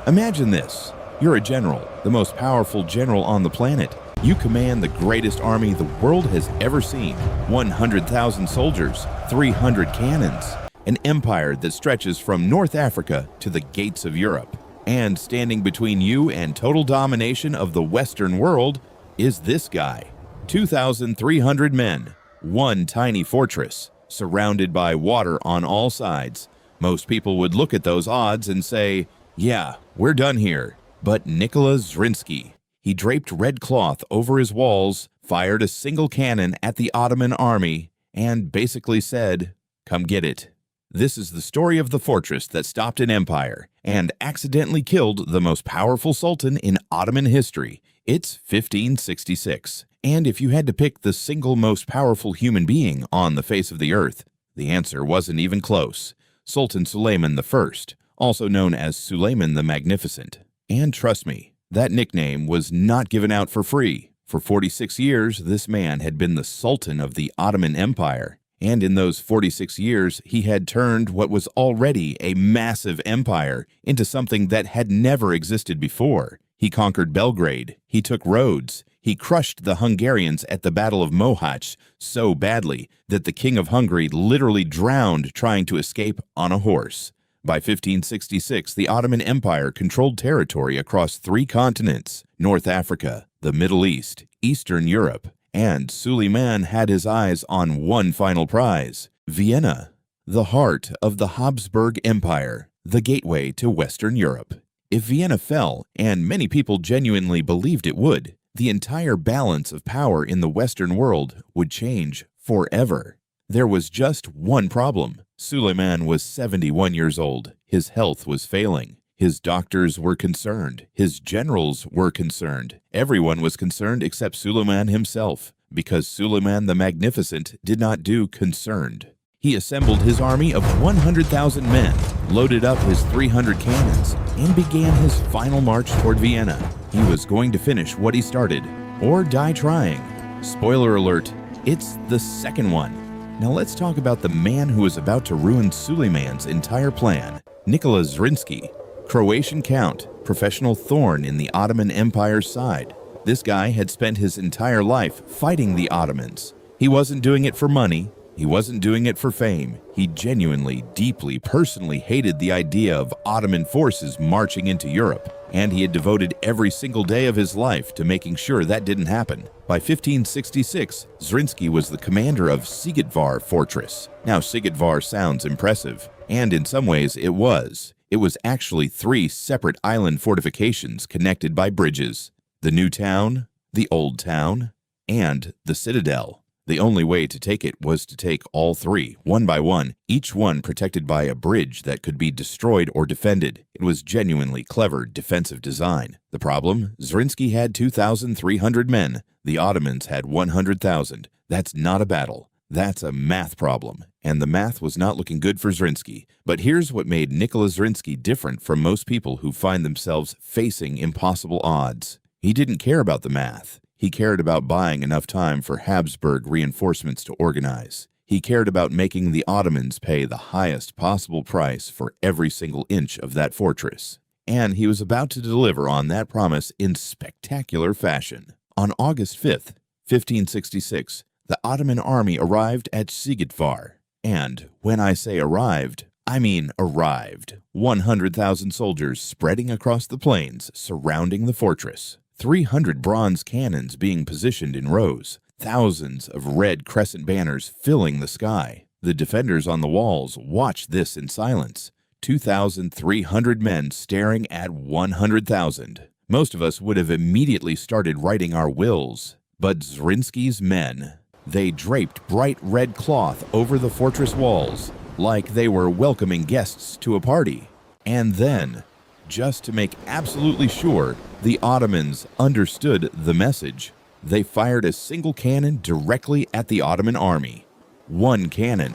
Imagine this. You're a general, the most powerful general on the planet. You command the greatest army the world has ever seen. 100,000 soldiers, 300 cannons, an empire that stretches from North Africa to the gates of Europe. And standing between you and total domination of the Western world is this guy. 2,300 men, one tiny fortress, surrounded by water on all sides. Most people would look at those odds and say, yeah, we're done here. But Nikola Zrinski, he draped red cloth over his walls, fired a single cannon at the Ottoman army, and basically said, come get it. This is the story of the fortress that stopped an empire and accidentally killed the most powerful sultan in Ottoman history. It's 1566. And if you had to pick the single most powerful human being on the face of the earth, the answer wasn't even close. Sultan Suleiman I, also known as Suleiman the Magnificent. And trust me, that nickname was not given out for free. For 46 years, this man had been the Sultan of the Ottoman Empire. And in those 46 years, he had turned what was already a massive empire into something that had never existed before. He conquered Belgrade, he took Rhodes, he crushed the Hungarians at the Battle of Mohacs so badly that the King of Hungary literally drowned trying to escape on a horse. By 1566, the Ottoman Empire controlled territory across 3 continents: North Africa, the Middle East, Eastern Europe, and Suleiman had his eyes on one final prize: Vienna, the heart of the Habsburg Empire, the gateway to Western Europe. If Vienna fell, and many people genuinely believed it would, the entire balance of power in the Western world would change forever. There was just one problem. Suleiman was 71 years old. His health was failing. His doctors were concerned. His generals were concerned. Everyone was concerned except Suleiman himself, because Suleiman the Magnificent did not do concerned. He assembled his army of 100,000 men, loaded up his 300 cannons, and began his final march toward Vienna. He was going to finish what he started, or die trying. Spoiler alert, it's the second one. Now let's talk about the man who was about to ruin Suleiman's entire plan, Nikola Zrinski, Croatian count, professional thorn in the Ottoman Empire's side. This guy had spent his entire life fighting the Ottomans. He wasn't doing it for money. He wasn't doing it for fame. He genuinely, deeply, personally hated the idea of Ottoman forces marching into Europe, and he had devoted every single day of his life to making sure that didn't happen. By 1566, Zrinski was the commander of Szigetvár fortress. Now, Szigetvár sounds impressive, and in some ways it was. It was actually 3 separate island fortifications connected by bridges: the new town, the old town, and the citadel. The only way to take it was to take all 3, one by one, each one protected by a bridge that could be destroyed or defended. It was genuinely clever defensive design. The problem? Zrinski had 2,300 men. The Ottomans had 100,000. That's not a battle. That's a math problem. And the math was not looking good for Zrinski. But here's what made Nikola Zrinski different from most people who find themselves facing impossible odds. He didn't care about the math. He cared about buying enough time for Habsburg reinforcements to organize. He cared about making the Ottomans pay the highest possible price for every single inch of that fortress. And he was about to deliver on that promise in spectacular fashion. On August 5th, 1566, the Ottoman army arrived at Szigetvár. And when I say arrived, I mean arrived. 100,000 soldiers spreading across the plains surrounding the fortress. 300 bronze cannons being positioned in rows, thousands of red crescent banners filling the sky. The defenders on the walls watched this in silence. 2,300 men staring at 100,000. Most of us would have immediately started writing our wills. But Zrinski's men, they draped bright red cloth over the fortress walls, like they were welcoming guests to a party. And then, just to make absolutely sure the Ottomans understood the message, they fired a single cannon directly at the Ottoman army. One cannon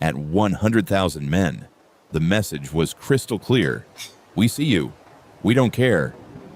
at 100,000 men. The message was crystal clear. We see you. We don't care.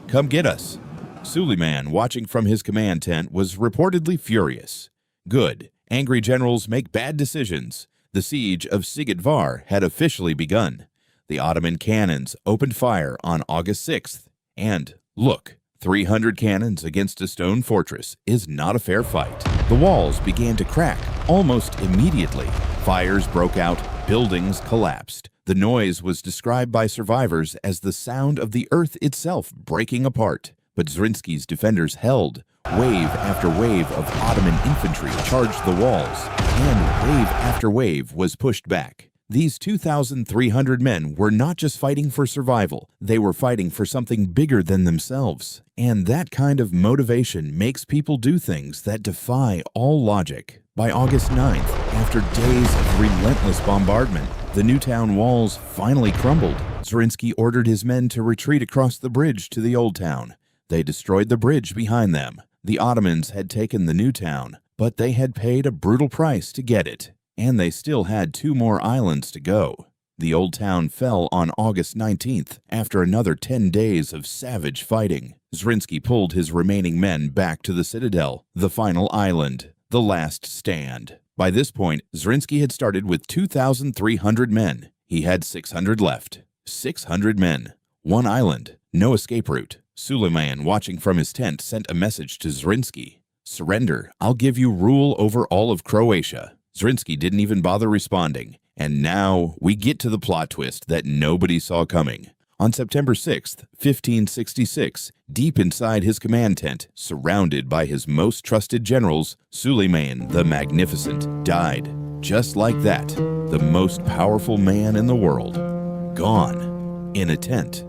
Come get us. Suleiman, watching from his command tent, was reportedly furious. Good. Angry generals make bad decisions. The siege of Szigetvár had officially begun. The Ottoman cannons opened fire on August 6th. And look, 300 cannons against a stone fortress is not a fair fight. The walls began to crack almost immediately. Fires broke out, buildings collapsed. The noise was described by survivors as the sound of the earth itself breaking apart. But Zrinski's defenders held. Wave after wave of Ottoman infantry charged the walls, and wave after wave was pushed back. These 2,300 men were not just fighting for survival, they were fighting for something bigger than themselves. And that kind of motivation makes people do things that defy all logic. By August 9th, after days of relentless bombardment, the new town walls finally crumbled. Zrinski ordered his men to retreat across the bridge to the old town. They destroyed the bridge behind them. The Ottomans had taken the new town, but they had paid a brutal price to get it. And they still had 2 more islands to go. The old town fell on August 19th after another 10 days of savage fighting. Zrinski pulled his remaining men back to the citadel, the final island, the last stand. By this point, Zrinski had started with 2,300 men. He had 600 left. 600 men. 1 island. No escape route. Suleiman, watching from his tent, sent a message to Zrinski. "Surrender. I'll give you rule over all of Croatia." Zrinski didn't even bother responding. And now we get to the plot twist that nobody saw coming. On September 6th, 1566, deep inside his command tent, surrounded by his most trusted generals, Suleiman the Magnificent died. Just like that, the most powerful man in the world. Gone. In a tent.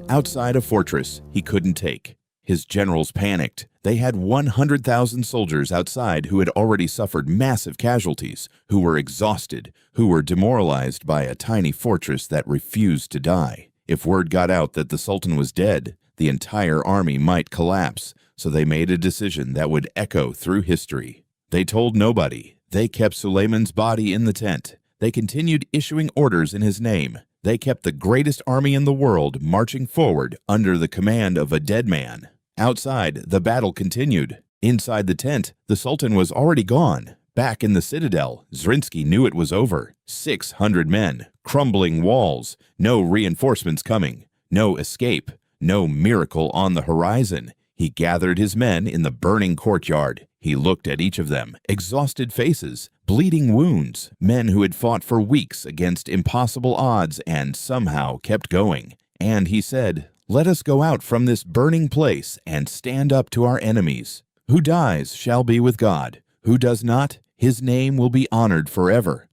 Outside a fortress he couldn't take. His generals panicked. They had 100,000 soldiers outside who had already suffered massive casualties, who were exhausted, who were demoralized by a tiny fortress that refused to die. If word got out that the Sultan was dead, the entire army might collapse, so they made a decision that would echo through history. They told nobody. They kept Suleiman's body in the tent. They continued issuing orders in his name. They kept the greatest army in the world marching forward under the command of a dead man. Outside, the battle continued. Inside the tent, the Sultan was already gone. Back in the citadel, Zrinski knew it was over. 600 men, crumbling walls, no reinforcements coming, no escape, no miracle on the horizon. He gathered his men in the burning courtyard. He looked at each of them, exhausted faces, bleeding wounds, men who had fought for weeks against impossible odds and somehow kept going. And he said, "Let us go out from this burning place and stand up to our enemies. Who dies shall be with God. Who does not, his name will be honored forever."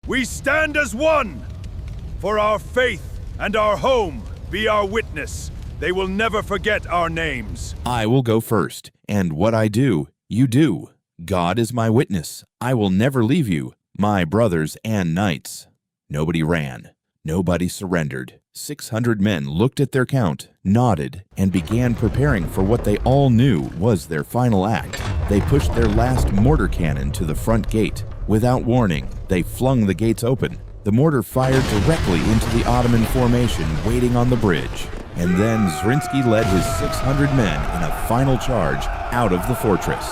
We stand as one, for our faith and our home be our witness. They will never forget our names. I will go first, and what I do, you do. God is my witness. I will never leave you, my brothers and knights. Nobody ran. Nobody surrendered. 600 men looked at their count, nodded, and began preparing for what they all knew was their final act. They pushed their last mortar cannon to the front gate. Without warning, they flung the gates open. The mortar fired directly into the Ottoman formation waiting on the bridge. And then Zrinski led his 600 men in a final charge out of the fortress.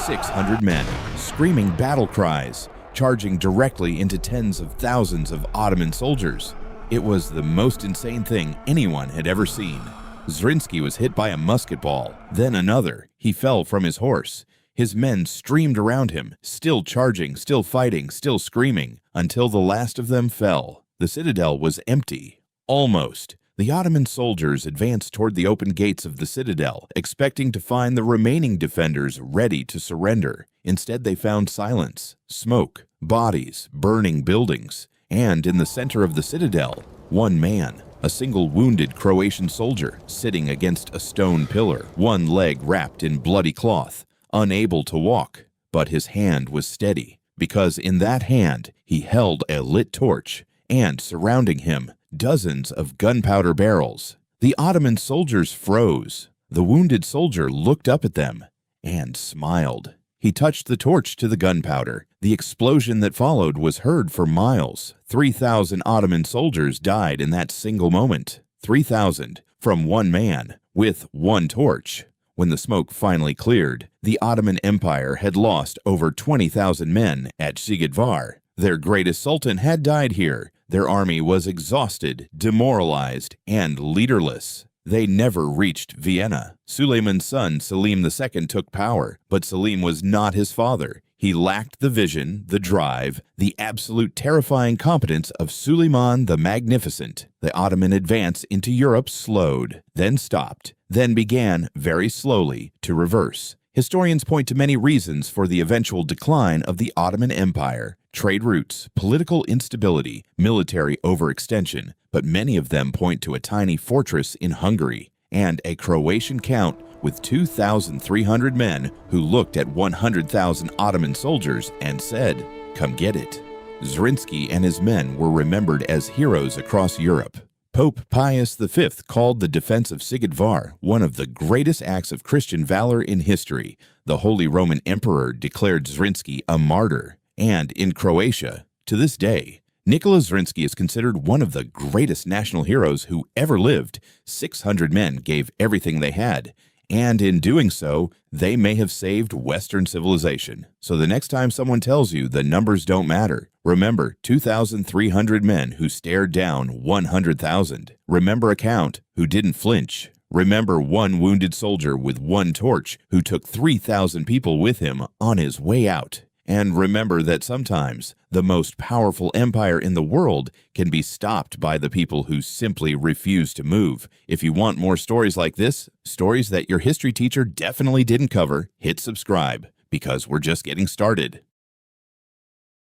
600 men, screaming battle cries, charging directly into tens of thousands of Ottoman soldiers. It was the most insane thing anyone had ever seen. Zrinski was hit by a musket ball, then another. He fell from his horse. His men streamed around him, still charging, still fighting, still screaming, until the last of them fell. The citadel was empty. Almost. The Ottoman soldiers advanced toward the open gates of the citadel, expecting to find the remaining defenders ready to surrender. Instead, they found silence, smoke, bodies, burning buildings, and in the center of the citadel, one man, a single wounded Croatian soldier, sitting against a stone pillar, one leg wrapped in bloody cloth, unable to walk. But his hand was steady, because in that hand he held a lit torch, and surrounding him, dozens of gunpowder barrels. The Ottoman soldiers froze. The wounded soldier looked up at them and smiled. He touched the torch to the gunpowder. The explosion that followed was heard for miles. 3,000 Ottoman soldiers died in that single moment. 3,000 from one man with one torch. When the smoke finally cleared, the Ottoman Empire had lost over 20,000 men at Szigetvár. Their greatest sultan had died here. Their army was exhausted, demoralized, and leaderless. They never reached Vienna. Suleiman's son, Selim II, took power, but Selim was not his father. He lacked the vision, the drive, the absolute terrifying competence of Suleiman the Magnificent. The Ottoman advance into Europe slowed, then stopped, then began, very slowly, to reverse. Historians point to many reasons for the eventual decline of the Ottoman Empire: trade routes, political instability, military overextension, but many of them point to a tiny fortress in Hungary and a Croatian count with 2,300 men who looked at 100,000 Ottoman soldiers and said, "Come get it." Zrinski and his men were remembered as heroes across Europe. Pope Pius V called the defense of Szigetvár one of the greatest acts of Christian valor in history. The Holy Roman Emperor declared Zrinski a martyr. And in Croatia, to this day, Nikola Zrinski is considered one of the greatest national heroes who ever lived. 600 men gave everything they had, and in doing so, they may have saved Western civilization. So the next time someone tells you the numbers don't matter, remember 2,300 men who stared down 100,000. Remember a count who didn't flinch. Remember one wounded soldier with one torch who took 3,000 people with him on his way out. And remember that sometimes the most powerful empire in the world can be stopped by the people who simply refuse to move. If you want more stories like this, stories that your history teacher definitely didn't cover, hit subscribe, because we're just getting started.